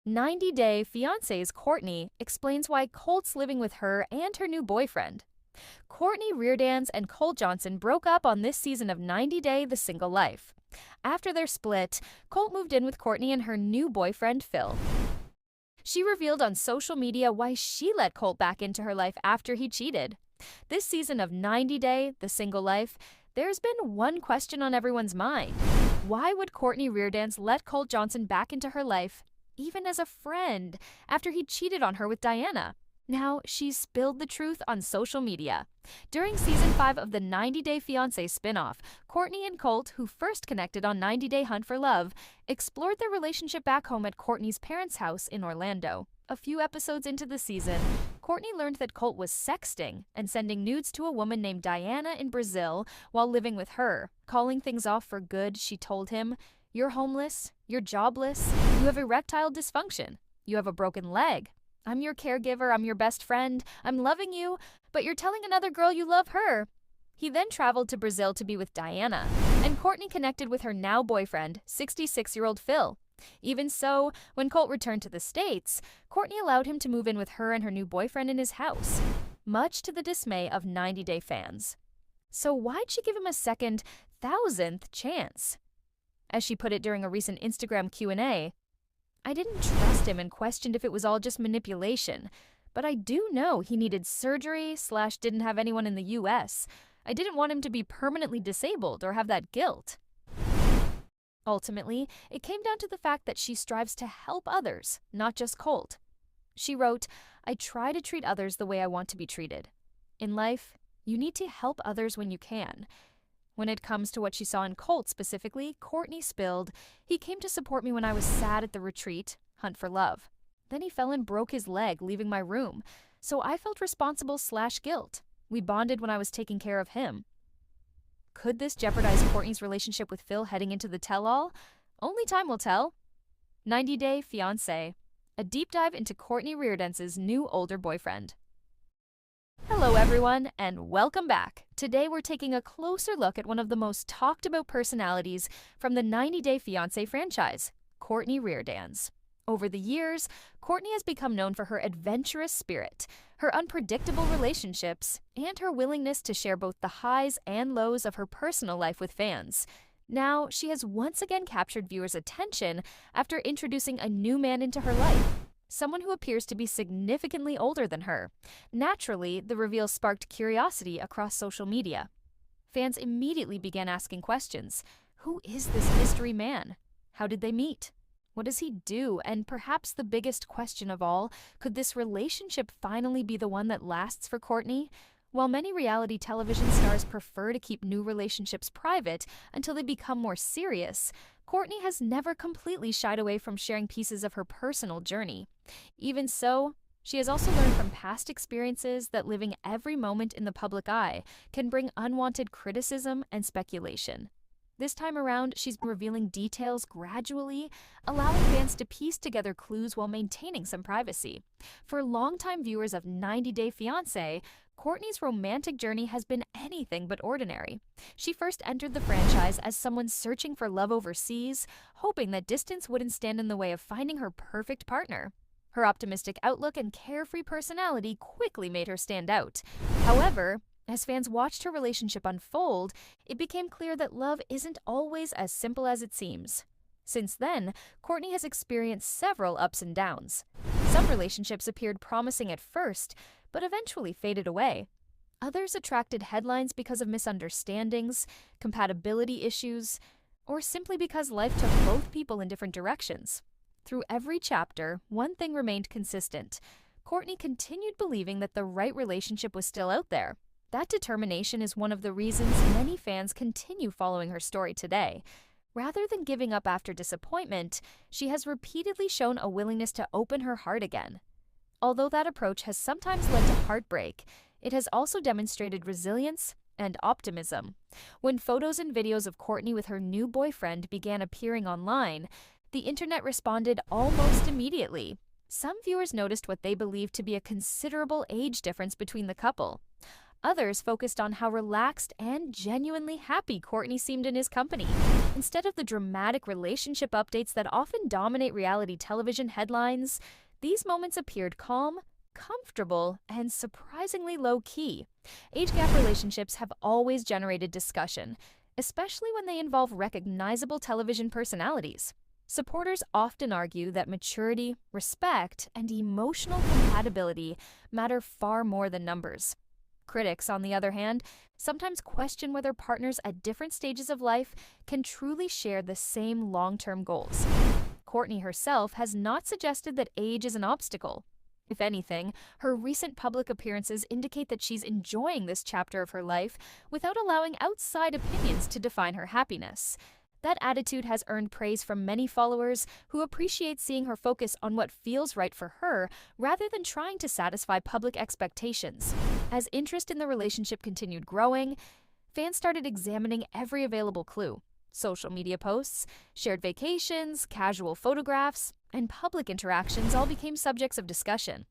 90-day Fiancé's Courtney explains why Colt's living with her and her new boyfriend. Courtney Reardanz and Colt Johnson broke up on this season of 90 Day The Single Life. After their split, Colt moved in with Courtney and her new boyfriend, Phil. She revealed on social media why she let Colt back into her life after he cheated. This season of 90 Day The Single Life, there's been one question on everyone's mind. Why would Courtney Reardanz let Colt Johnson back into her life, even as a friend, after he cheated on her with Diana? Now, she's spilled the truth on social media. During Season 5 of the 90 Day Fiancé spinoff, Courtney and Colt, who first connected on 90 Day Hunt for Love, explored their relationship back home at Courtney's parents' house in Orlando. A few episodes into the season, Courtney learned that Colt was sexting and sending nudes to a woman named Diana in Brazil while living with her. Calling things off for good, she told him, "You're homeless, you're jobless, you have erectile dysfunction, you have a broken leg. I'm your caregiver, I'm your best friend, I'm loving you, but you're telling another girl you love her." He then traveled to Brazil to be with Diana, and Courtney connected with her now boyfriend, 66-year-old Phil. Even so, when Colt returned to the States, Courtney allowed him to move in with her and her new boyfriend in his house, much to the dismay of 90 Day fans. So why'd she give him a second, 1,000th chance? As she put it during a recent Instagram Q&A, "I didn't trust him and questioned if it was all just manipulation, but I do know he needed surgery / didn't have anyone in the US. I didn't want him to be permanently disabled or have that guilt." Ultimately, it came down to the fact that she strives to help others, not just Colt. She wrote, "I try to treat others the way I want to be treated. In life, you need to help others when you can." When it comes to what she saw in Colt specifically, Courtney spilled, "He came to support me when I was sad at the retreat, Hunt for Love. Then he fell and broke his leg leaving my room, so I felt responsible / guilt. We bonded when I was taking care of him." Could this jeopardize Courtney's relationship with Phil heading into the tell-all? Only time will tell. 90 Day Fiancé, a deep dive into Courtney Reardanz's new older boyfriend. Hello everyone, and welcome back. Today we're taking a closer look at one of the most talked about personalities from the 90 Day Fiancé franchise, Courtney Reardanz. Over the years, Courtney has become known for her adventurous spirit, her unpredictable relationships, and her willingness to share both the highs and lows of her personal life with fans. Now, she has once again captured viewers' attention after introducing a new man into her life, someone who appears to be significantly older than her. Naturally, the reveal sparked curiosity across social media. Fans immediately began asking questions. Who is this mystery man? How did they meet? What does he do? And perhaps the biggest question of all, could this relationship finally be the one that lasts for Courtney? While many reality television stars prefer to keep new relationships private until they become more serious, Courtney has never completely shied away from sharing pieces of her personal journey. Even so, she has also learned from past experiences that living every moment in the public eye can bring unwanted criticism and speculation. This time around, she's been revealing details gradually, allowing fans to piece together clues while maintaining some privacy. For longtime viewers of 90 Day Fiancé, Courtney's romantic journey has been anything but ordinary. She first entered the franchise as someone searching for love overseas, hoping that distance wouldn't stand in the way of finding her perfect partner. Her optimistic outlook and carefree personality quickly made her stand out. However, as fans watched her relationship unfold, it became clear that love isn't always as simple as it seems. Since then, Courtney has experienced several ups and downs. Some relationships appeared promising at first, but eventually faded away. Others attracted headlines because of misunderstandings, compatibility issues, or simply because life took both people in different directions. Through every chapter, one thing remained consistent. Courtney continued believing that the right relationship was still out there. That determination is one of the reasons many fans continue following her story today. Rather than giving up after disappointment, she has repeatedly shown a willingness to open her heart again. Although that approach has sometimes led to heartbreak, it has also demonstrated resilience and optimism. When photos and videos of Courtney with her new boyfriend began appearing online, the internet responded almost immediately. Some viewers noticed what they believed to be a considerable age difference between the couple. Others focused on how relaxed and genuinely happy Courtney seemed in his company. Instead of the dramatic relationship updates that often dominate reality television headlines, these moments appeared calm, comfortable, and surprisingly low-key. Age gap relationships have always generated discussion, especially when they involve recognizable television personalities. Supporters often argue that maturity, respect, and emotional compatibility matter far more than numbers. Critics, on the other hand, sometimes question whether partners at different stages of life can truly share the same long-term goals. Courtney herself has not suggested that age is an obstacle. If anything, her recent public appearances indicate that she's enjoying this chapter of her life without allowing outside opinions to define her happiness. That attitude has earned praise from many followers who appreciate seeing her focus on what feels right for her rather than trying to satisfy public expectations. As interest in the relationship continued growing, fans started examining every available clue. Social media posts, shared vacations, casual photographs, and public interactions all became subjects of discussion.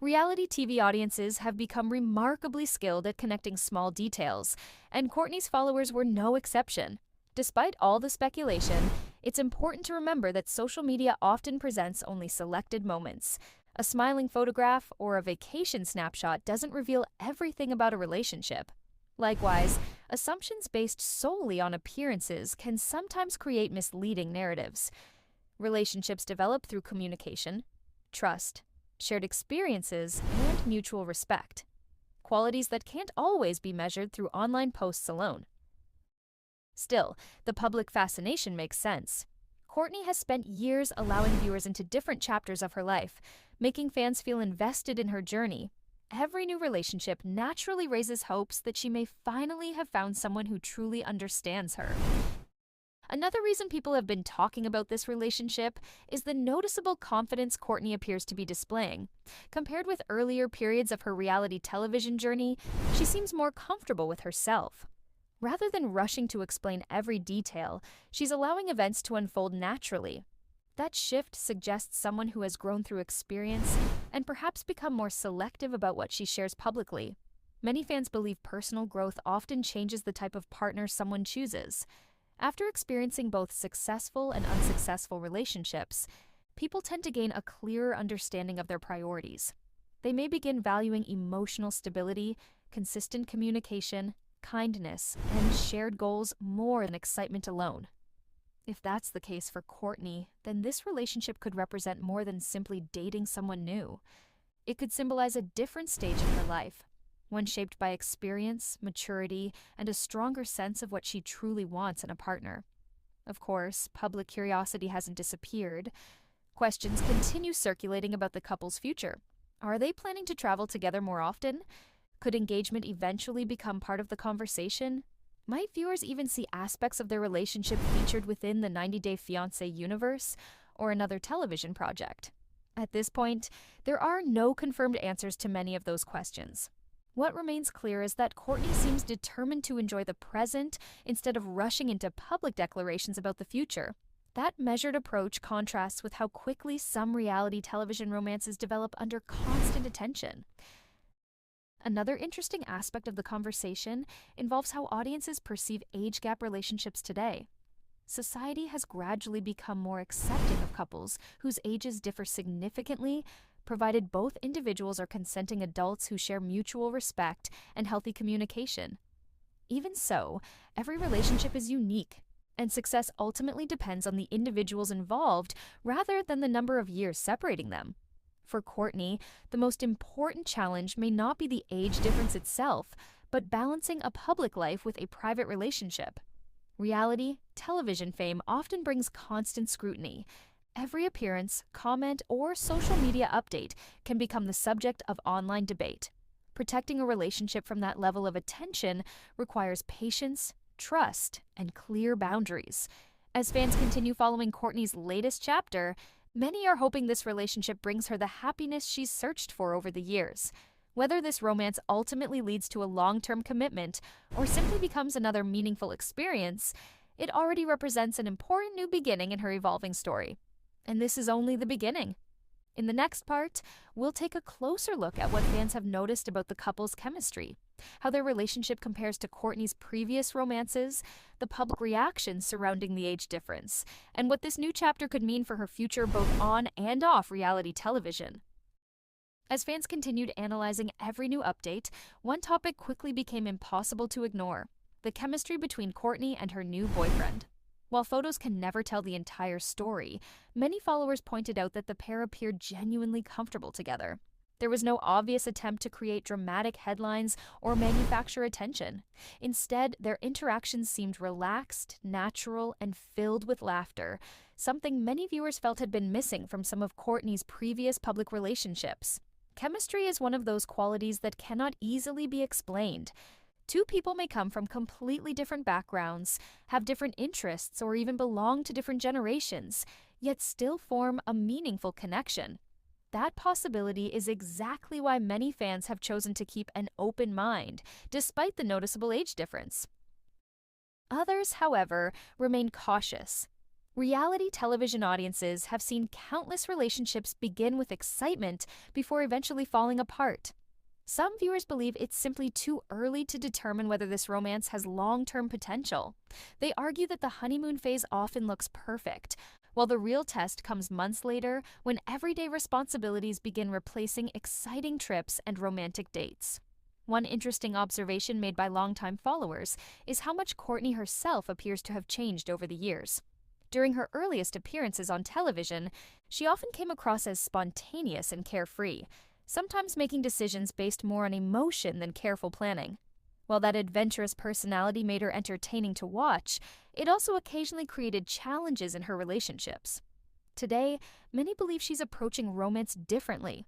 Reality TV audiences have become remarkably skilled at connecting small details, and Courtney's followers were no exception. Despite all the speculation, it's important to remember that social media often presents only selected moments. A smiling photograph or a vacation snapshot doesn't reveal everything about a relationship. Likewise, assumptions based solely on appearances can sometimes create misleading narratives. Relationships develop through communication, trust, shared experiences, and mutual respect, qualities that can't always be measured through online posts alone. Still, the public fascination makes sense. Courtney has spent years allowing viewers into different chapters of her life, making fans feel invested in her journey. Every new relationship naturally raises hopes that she may finally have found someone who truly understands her. Another reason people have been talking about this relationship is the noticeable confidence Courtney appears to be displaying. Compared with earlier periods of her reality television journey, she seems more comfortable with herself. Rather than rushing to explain every detail, she's allowing events to unfold naturally. That shift suggests someone who has grown through experience and perhaps become more selective about what she shares publicly. Many fans believe personal growth often changes the type of partner someone chooses. After experiencing both successful and unsuccessful relationships, people tend to gain a clearer understanding of their priorities. They may begin valuing emotional stability, consistent communication, kindness, and shared goals more than excitement alone. If that's the case for Courtney, then this relationship could represent more than simply dating someone new. It could symbolize a different stage in her life, one shaped by experience, maturity, and a stronger sense of what she truly wants in a partner. Of course, public curiosity hasn't disappeared. Questions continue circulating about the couple's future. Are they planning to travel together more often? Could engagement eventually become part of the conversation? Might viewers even see aspects of their relationship featured within the 90-Day Fiancé universe or another television project? At this point, there are no confirmed answers to many of those questions. What remains clear is that Courtney seems determined to enjoy the present instead of rushing into public declarations about the future. That measured approach contrasts with how quickly some reality television romances develop under constant attention. Another interesting aspect of the conversation involves how audiences perceive age gap relationships today. Society has gradually become more accepting of couples whose ages differ significantly, provided both individuals are consenting adults who share mutual respect and healthy communication. Even so, every relationship is unique, and success ultimately depends on the individuals involved rather than the number of years separating them. For Courtney, the most important challenge may not be the age difference itself, but balancing a public life with a private relationship. Reality television fame often brings constant scrutiny. Every appearance, comment, or social media update can become the subject of online debate. Protecting a relationship from that level of attention requires patience, trust, and clear boundaries. As fans continue following Courtney's latest chapter, many are hoping this relationship brings her the happiness she's searched for over the years. Whether this romance ultimately leads to a long-term commitment or simply becomes another meaningful experience, it already represents an important new beginning in her evolving story. And this is only the beginning. In the next part, we'll take a closer look at what fans have noticed about the couple's chemistry. how their relationship compares to Courtney's previous romances, the public reaction surrounding the age difference, and what this new chapter could mean for her future both on and off reality television. As fans continued analyzing every new update, one topic quickly became impossible to ignore: the chemistry between Courtney and her new boyfriend. While photos can never tell the entire story, many followers pointed out that the pair appeared genuinely comfortable together. There was no obvious attempt to create dramatic headlines or manufacture attention. Instead, their interactions seemed relaxed, natural, and filled with laughter, something many viewers felt had been missing from some of Courtney's previous public relationships. Chemistry is one of those qualities that cannot easily be explained. Two people may come from completely different backgrounds, have different interests, or even belong to different generations, yet still form a meaningful connection. That possibility is exactly why many fans have chosen to keep an open mind, despite the noticeable age difference. Others, however, remain cautious. Reality television audiences have seen countless relationships begin with excitement before eventually falling apart. Some viewers believe it's simply too early to determine whether this romance has long-term potential. They argue that the honeymoon phase often looks perfect, while the real test comes months later when everyday responsibilities begin replacing exciting trips and romantic dates. One interesting observation made by longtime followers is how much Courtney herself appears to have changed over the years. During her earliest appearances on television, she often came across as spontaneous and carefree, sometimes making decisions based more on emotion than careful planning. While that adventurous personality made her entertaining to watch, it also occasionally created challenges in her relationships. Today, many believe she's approaching romance differently.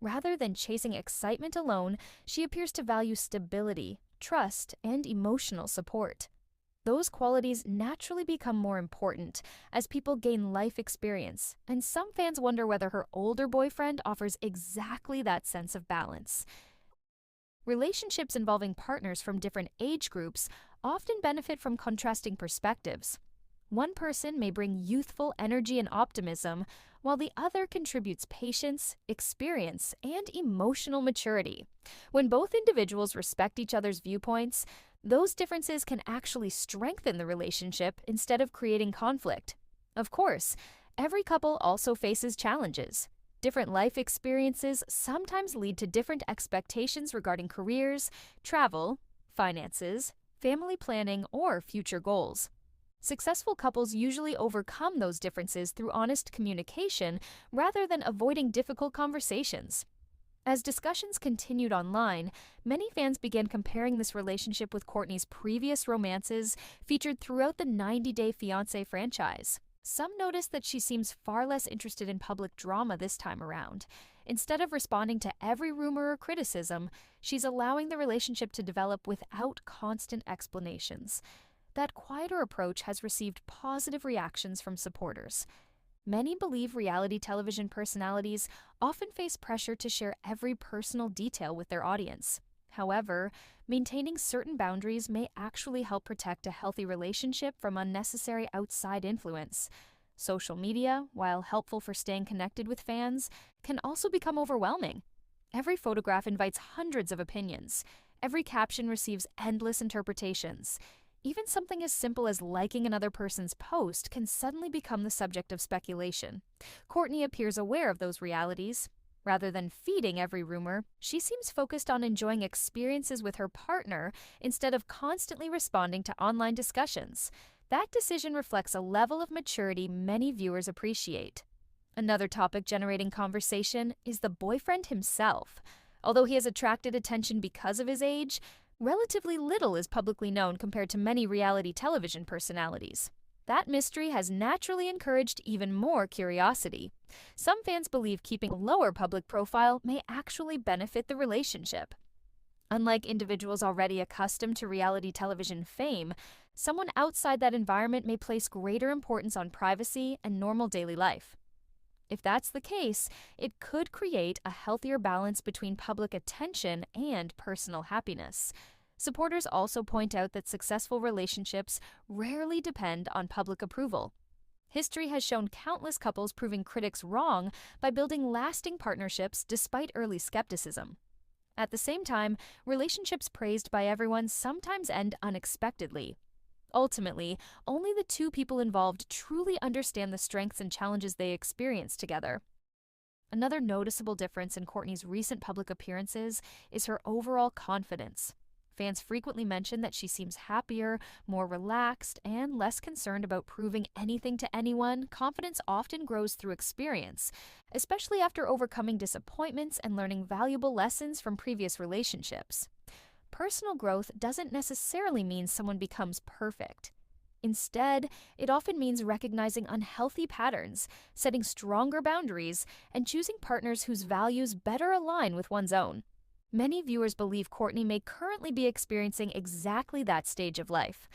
Rather than chasing excitement alone, she appears to value stability, trust, and emotional support. Those qualities naturally become more important as people gain life experience, and some fans wonder whether her older boyfriend offers exactly that sense of balance. Relationships involving partners from different age groups often benefit from contrasting perspectives. One person may bring youthful energy and optimism, while the other contributes patience, experience, and emotional maturity. When both individuals respect each other's viewpoints, those differences can actually strengthen the relationship instead of creating conflict. Of course, every couple also faces challenges. Different life experiences sometimes lead to different expectations regarding careers, travel, finances, family planning, or future goals. Successful couples usually overcome those differences through honest communication rather than avoiding difficult conversations. As discussions continued online, many fans began comparing this relationship with Courtney's previous romances featured throughout the 90-Day Fiancé franchise. Some noticed that she seems far less interested in public drama this time around. Instead of responding to every rumor or criticism, she's allowing the relationship to develop without constant explanations. That quieter approach has received positive reactions from supporters. Many believe reality television personalities often face pressure to share every personal detail with their audience. However, maintaining certain boundaries may actually help protect a healthy relationship from unnecessary outside influence. Social media, while helpful for staying connected with fans, can also become overwhelming. Every photograph invites hundreds of opinions. Every caption receives endless interpretations. Even something as simple as liking another person's post can suddenly become the subject of speculation. Courtney appears aware of those realities. Rather than feeding every rumor, she seems focused on enjoying experiences with her partner instead of constantly responding to online discussions. That decision reflects a level of maturity many viewers appreciate. Another topic generating conversation is the boyfriend himself. Although he has attracted attention because of his age, relatively little is publicly known compared to many reality television personalities. That mystery has naturally encouraged even more curiosity. Some fans believe keeping a lower public profile may actually benefit the relationship. Unlike individuals already accustomed to reality television fame, someone outside that environment may place greater importance on privacy and normal daily life. If that's the case, it could create a healthier balance between public attention and personal happiness. Supporters also point out that successful relationships rarely depend on public approval. History has shown countless couples proving critics wrong by building lasting partnerships despite early skepticism. At the same time, relationships praised by everyone sometimes end unexpectedly. Ultimately, only the two people involved truly understand the strengths and challenges they experience together. Another noticeable difference in Courtney's recent public appearances is her overall confidence. Fans frequently mention that she seems happier, more relaxed, and less concerned about proving anything to anyone. Confidence often grows through experience, especially after overcoming disappointments and learning valuable lessons from previous relationships. Personal growth doesn't necessarily mean someone becomes perfect. Instead, it often means recognizing unhealthy patterns, setting stronger boundaries, and choosing partners whose values better align with one's own. Many viewers believe Courtney may currently be experiencing exactly that stage of life.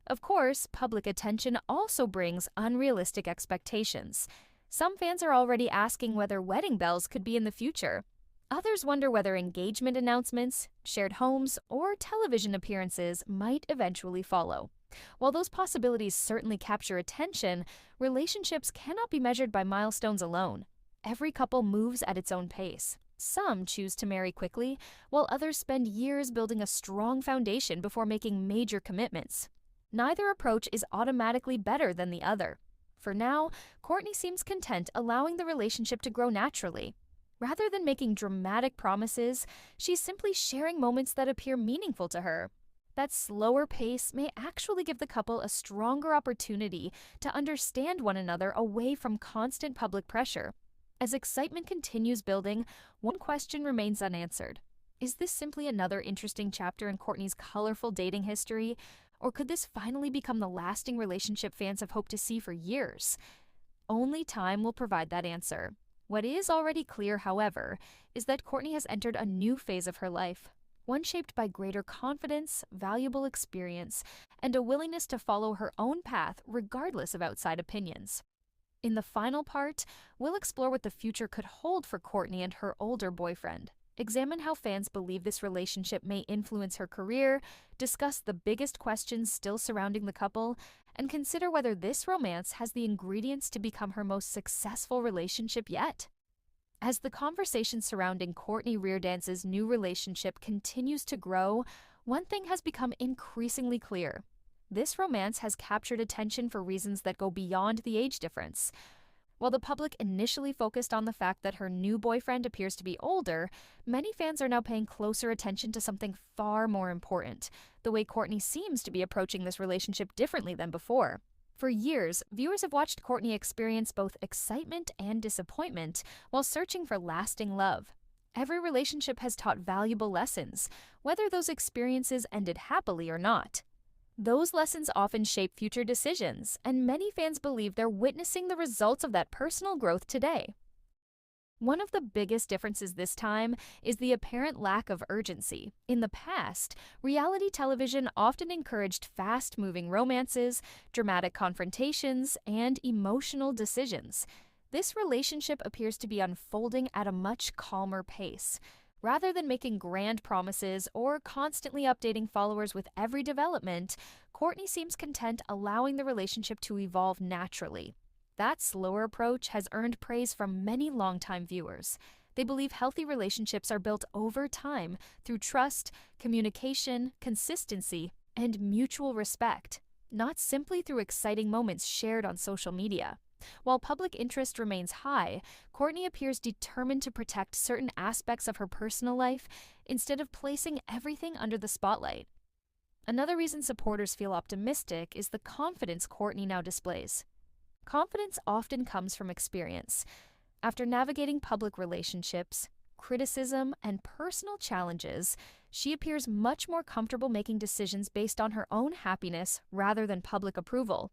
Of course, public attention also brings unrealistic expectations. Some fans are already asking whether wedding bells could be in the future. Others wonder whether engagement announcements, shared homes, or television appearances might eventually follow. While those possibilities certainly capture attention, relationships cannot be measured by milestones alone. Every couple moves at its own pace. Some choose to marry quickly, while others spend years building a strong foundation before making major commitments. Neither approach is automatically better than the other. For now, Courtney seems content allowing the relationship to grow naturally. Rather than making dramatic promises, she's simply sharing moments that appear meaningful to her. That slower pace may actually give the couple a stronger opportunity to understand one another away from constant public pressure. As excitement continues building, one question remains unanswered. Is this simply another interesting chapter in Courtney's colorful dating history, or could this finally become the lasting relationship fans have hoped to see for years? Only time will provide that answer. What is already clear, however, is that Courtney has entered a new phase of her life, one shaped by greater confidence, valuable experience, and a willingness to follow her own path regardless of outside opinions. In the final part, we'll explore what the future could hold for Courtney and her older boyfriend, examine how fans believe this relationship may influence her career, discuss the biggest questions still surrounding the couple, and consider whether this romance has the ingredients to become her most successful relationship yet. As the conversation surrounding Courtney Reardanz's new relationship continues to grow, one thing has become increasingly clear. This romance has captured attention for reasons that go beyond the age difference. While the public initially focused on the fact that her new boyfriend appears to be older, many fans are now paying closer attention to something far more important: the way Courtney seems to be approaching this relationship differently than before. For years, viewers have watched Courtney experience both excitement and disappointment while searching for lasting love. Every relationship has taught valuable lessons, whether those experiences ended happily or not. Those lessons often shape future decisions, and many fans believe they're witnessing the results of that personal growth today. One of the biggest differences this time is the apparent lack of urgency. In the past, reality television often encouraged fast-moving romances, dramatic confrontations, and emotional decisions. This relationship appears to be unfolding at a much calmer pace. Rather than making grand promises or constantly updating followers with every development, Courtney seems content allowing the relationship to evolve naturally. That slower approach has earned praise from many longtime viewers. They believe healthy relationships are built over time through trust, communication, consistency, and mutual respect, not simply through exciting moments shared on social media. While public interest remains high, Courtney appears determined to protect certain aspects of her personal life instead of placing everything under the spotlight. Another reason supporters feel optimistic is the confidence Courtney now displays. Confidence often comes from experience. After navigating public relationships, criticism, and personal challenges, she appears much more comfortable making decisions based on her own happiness rather than public approval.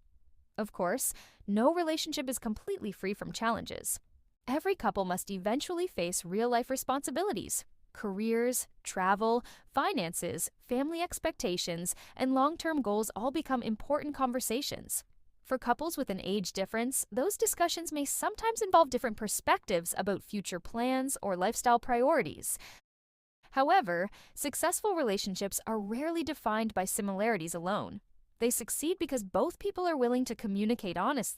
Of course, no relationship is completely free from challenges. Every couple must eventually face real-life responsibilities. Careers, travel, finances, family expectations, and long-term goals all become important conversations. For couples with an age difference, those discussions may sometimes involve different perspectives about future plans or lifestyle priorities. However, successful relationships are rarely defined by similarities alone. They succeed because both people are willing to communicate honestly,